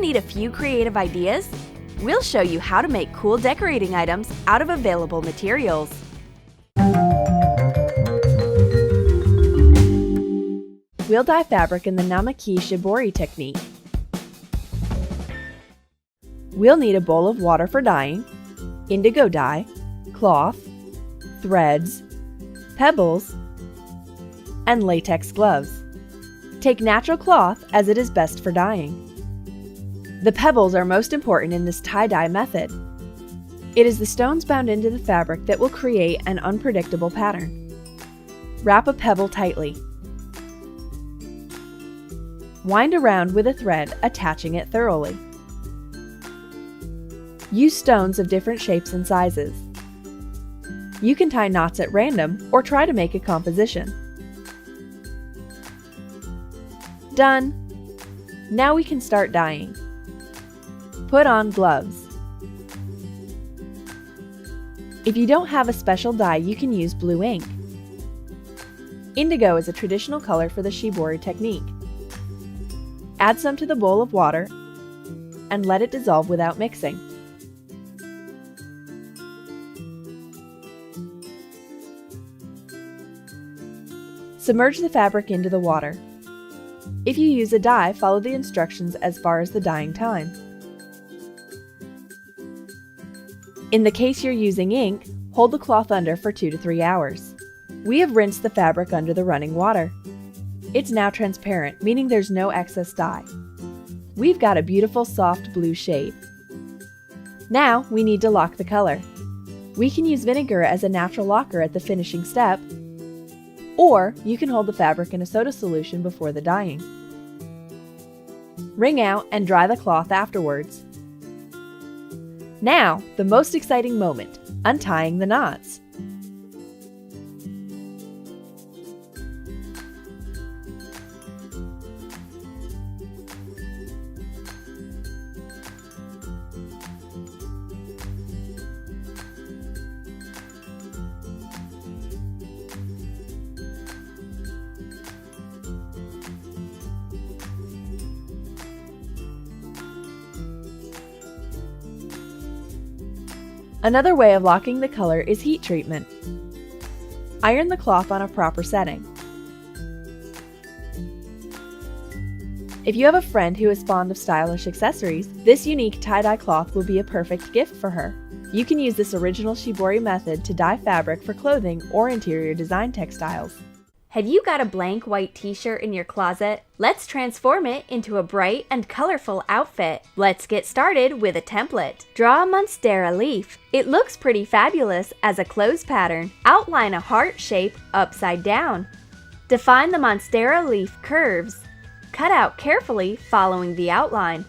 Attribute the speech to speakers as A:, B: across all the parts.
A: need a few creative ideas? We'll show you how to make cool decorating items out of available materials. We'll dye fabric in the Namaki Shibori technique. We'll need a bowl of water for dyeing, indigo dye, cloth, threads, pebbles, and latex gloves. Take natural cloth as it is best for dyeing. The pebbles are most important in this tie-dye method. It is the stones bound into the fabric that will create an unpredictable pattern. Wrap a pebble tightly. Wind around with a thread, attaching it thoroughly. Use stones of different shapes and sizes. You can tie knots at random or try to make a composition. Done! Now we can start dyeing. Put on gloves. If you don't have a special dye, you can use blue ink. Indigo is a traditional color for the Shibori technique. Add some to the bowl of water and let it dissolve without mixing. Submerge the fabric into the water. If you use a dye, follow the instructions as far as the dyeing time. In the case you're using ink, hold the cloth under for 2 to 3 hours. We have rinsed the fabric under the running water. It's now transparent, meaning there's no excess dye. We've got a beautiful soft blue shade. Now we need to lock the color. We can use vinegar as a natural locker at the finishing step, or you can hold the fabric in a soda solution before the dyeing. Wring out and dry the cloth afterwards. Now, the most exciting moment, untying the knots. Another way of locking the color is heat treatment. Iron the cloth on a proper setting. If you have a friend who is fond of stylish accessories, this unique tie-dye cloth will be a perfect gift for her. You can use this original Shibori method to dye fabric for clothing or interior design textiles. Have you got a blank white t-shirt in your closet? Let's transform it into a bright and colorful outfit. Let's get started with a template. Draw a monstera leaf. It looks pretty fabulous as a clothes pattern. Outline a heart shape upside down. Define the monstera leaf curves. Cut out carefully following the outline.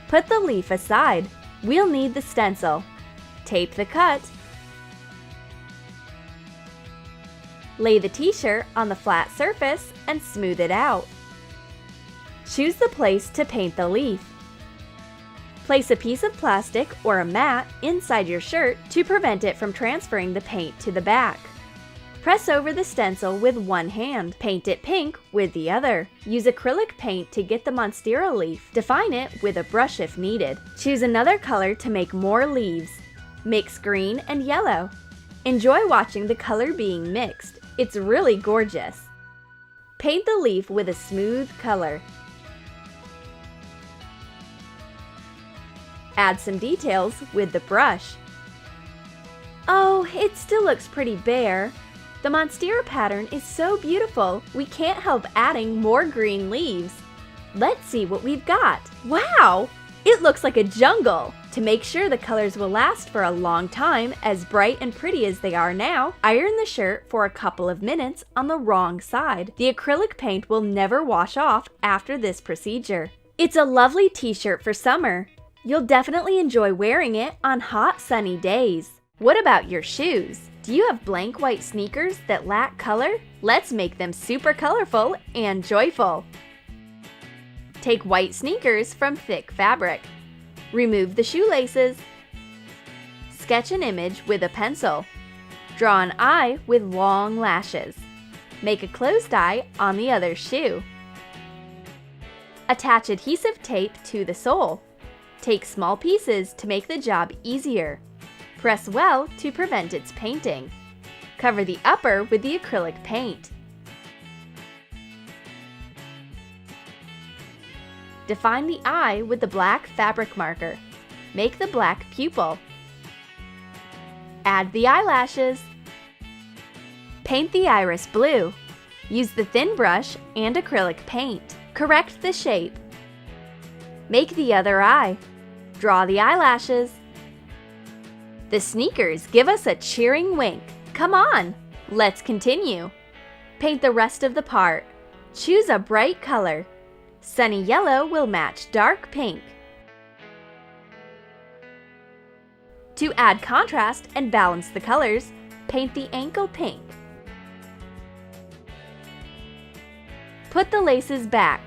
A: Put the leaf aside. We'll need the stencil. Tape the cut. Lay the t-shirt on the flat surface and smooth it out. Choose the place to paint the leaf. Place a piece of plastic or a mat inside your shirt to prevent it from transferring the paint to the back. Press over the stencil with one hand. Paint it pink with the other. Use acrylic paint to get the monstera leaf. Define it with a brush if needed. Choose another color to make more leaves. Mix green and yellow. Enjoy watching the color being mixed. It's really gorgeous. Paint the leaf with a smooth color. Add some details with the brush. Oh, it still looks pretty bare. The monstera pattern is so beautiful, we can't help adding more green leaves. Let's see what we've got. Wow! It looks like a jungle! To make sure the colors will last for a long time, as bright and pretty as they are now, iron the shirt for a couple of minutes on the wrong side. The acrylic paint will never wash off after this procedure. It's a lovely t-shirt for summer. You'll definitely enjoy wearing it on hot, sunny days. What about your shoes? Do you have blank white sneakers that lack color? Let's make them super colorful and joyful. Take white sneakers from thick fabric. Remove the shoelaces. Sketch an image with a pencil. Draw an eye with long lashes. Make a closed eye on the other shoe. Attach adhesive tape to the sole. Take small pieces to make the job easier. Press well to prevent its painting. Cover the upper with the acrylic paint. Define the eye with the black fabric marker. Make the black pupil. Add the eyelashes. Paint the iris blue. Use the thin brush and acrylic paint. Correct the shape. Make the other eye. Draw the eyelashes. The sneakers give us a cheering wink. Come on, let's continue. Paint the rest of the part. Choose a bright color. Sunny yellow will match dark pink. To add contrast and balance the colors, paint the ankle pink. Put the laces back.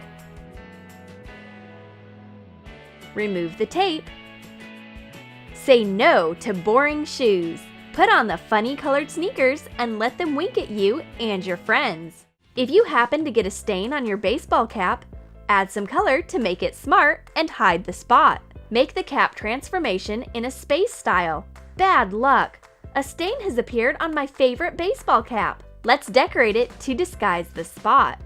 A: Remove the tape. Say no to boring shoes. Put on the funny colored sneakers and let them wink at you and your friends. If you happen to get a stain on your baseball cap, add some color to make it smart and hide the spot. Make the cap transformation in a space style. Bad luck! A stain has appeared on my favorite baseball cap. Let's decorate it to disguise the spot.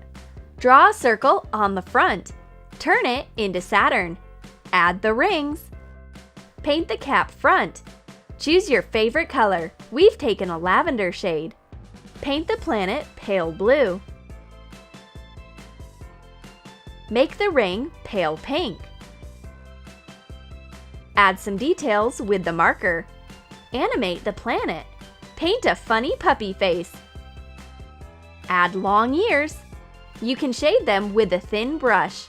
A: Draw a circle on the front. Turn it into Saturn. Add the rings. Paint the cap front. Choose your favorite color. We've taken a lavender shade. Paint the planet pale blue. Make the ring pale pink. Add some details with the marker. Animate the planet. Paint a funny puppy face. Add long ears. You can shade them with a thin brush.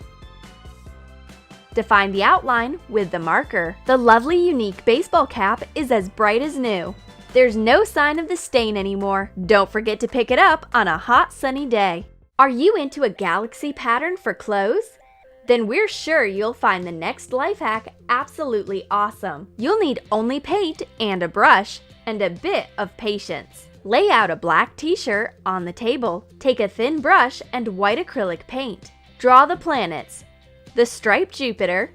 A: Define the outline with the marker. The lovely unique baseball cap is as bright as new. There's no sign of the stain anymore. Don't forget to pick it up on a hot sunny day. Are you into a galaxy pattern for clothes? Then we're sure you'll find the next life hack absolutely awesome. You'll need only paint and a brush and a bit of patience. Lay out a black t-shirt on the table. Take a thin brush and white acrylic paint. Draw the planets. The striped Jupiter,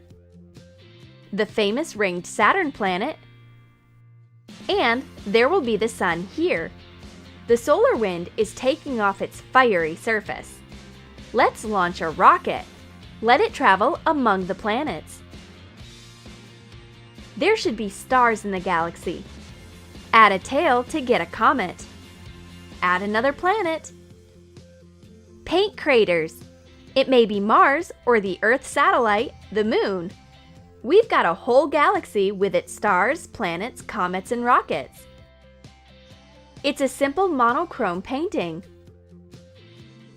A: the famous ringed Saturn planet, and there will be the sun here. The solar wind is taking off its fiery surface. Let's launch a rocket. Let it travel among the planets. There should be stars in the galaxy. Add a tail to get a comet. Add another planet. Paint craters. It may be Mars or the Earth satellite, the Moon. We've got a whole galaxy with its stars, planets, comets, and rockets. It's a simple monochrome painting.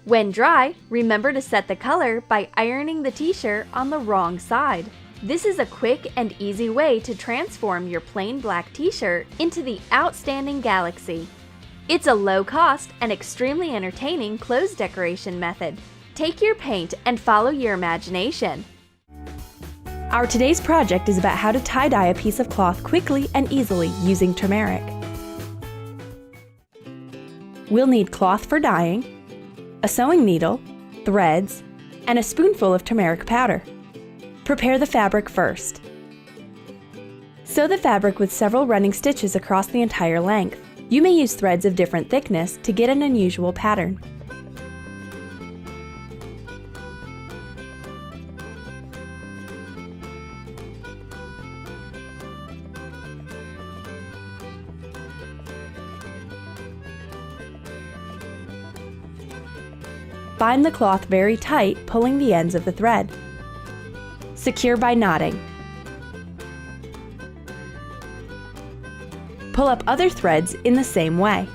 A: When dry, remember to set the color by ironing the t-shirt on the wrong side. This is a quick and easy way to transform your plain black t-shirt into the outstanding galaxy. It's a low-cost and extremely entertaining clothes decoration method. Take your paint and follow your imagination. Our today's project is about how to tie-dye a piece of cloth quickly and easily using turmeric. We'll need cloth for dyeing, a sewing needle, threads, and a spoonful of turmeric powder. Prepare the fabric first. Sew the fabric with several running stitches across the entire length. You may use threads of different thickness to get an unusual pattern. Bind the cloth very tight, pulling the ends of the thread. Secure by knotting. Pull up other threads in the same way.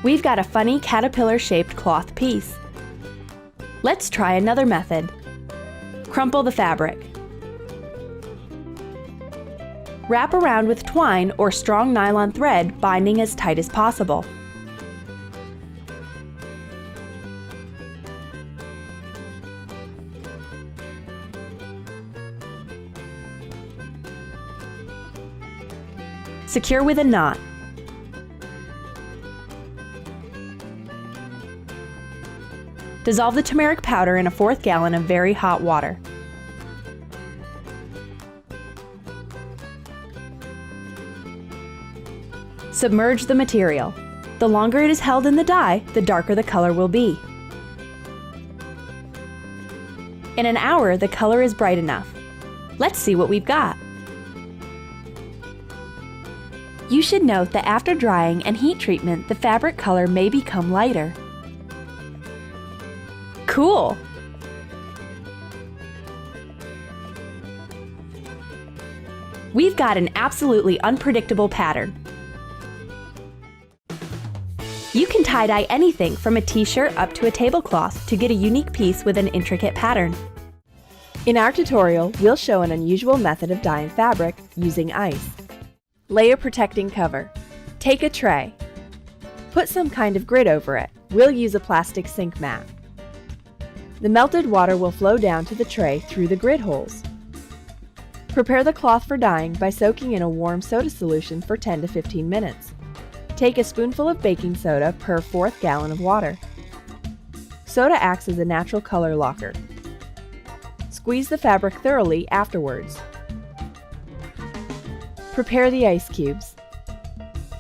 A: We've got a funny caterpillar-shaped cloth piece. Let's try another method. Crumple the fabric. Wrap around with twine or strong nylon thread, binding as tight as possible. Secure with a knot. Dissolve the turmeric powder in a 1/4 gallon of very hot water. Submerge the material. The longer it is held in the dye, the darker the color will be. In an hour, the color is bright enough. Let's see what we've got. You should note that after drying and heat treatment, the fabric color may become lighter. Cool! We've got an absolutely unpredictable pattern. You can tie-dye anything from a t-shirt up to a tablecloth to get a unique piece with an intricate pattern. In our tutorial, we'll show an unusual method of dyeing fabric using ice. Lay a protecting cover. Take a tray. Put some kind of grid over it. We'll use a plastic sink mat. The melted water will flow down to the tray through the grid holes. Prepare the cloth for dyeing by soaking in a warm soda solution for 10 to 15 minutes. Take a spoonful of baking soda per 1/4 gallon of water. Soda acts as a natural color locker. Squeeze the fabric thoroughly afterwards. Prepare the ice cubes.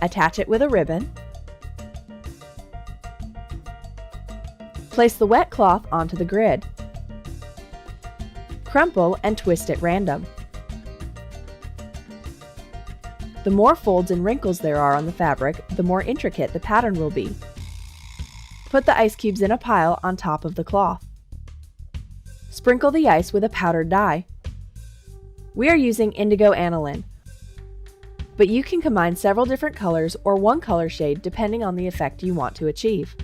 A: Attach it with a ribbon. Place the wet cloth onto the grid. Crumple and twist at random. The more folds and wrinkles there are on the fabric, the more intricate the pattern will be. Put the ice cubes in a pile on top of the cloth. Sprinkle the ice with a powdered dye. We are using indigo aniline, but you can combine several different colors or one color shade depending on the effect you want to achieve.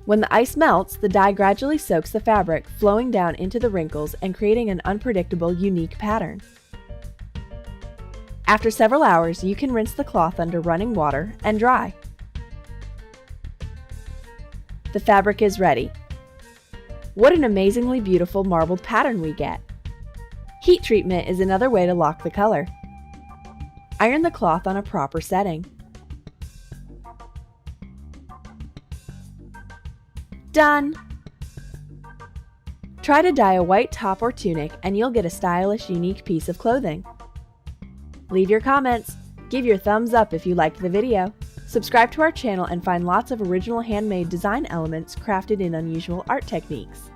A: When the ice melts, the dye gradually soaks the fabric, flowing down into the wrinkles and creating an unpredictable, unique pattern. After several hours, you can rinse the cloth under running water and dry. The fabric is ready. What an amazingly beautiful marbled pattern we get! Heat treatment is another way to lock the color. Iron the cloth on a proper setting. Done! Try to dye a white top or tunic and you'll get a stylish, unique piece of clothing. Leave your comments. Give your thumbs up if you liked the video. Subscribe to our channel and find lots of original handmade design elements crafted in unusual art techniques.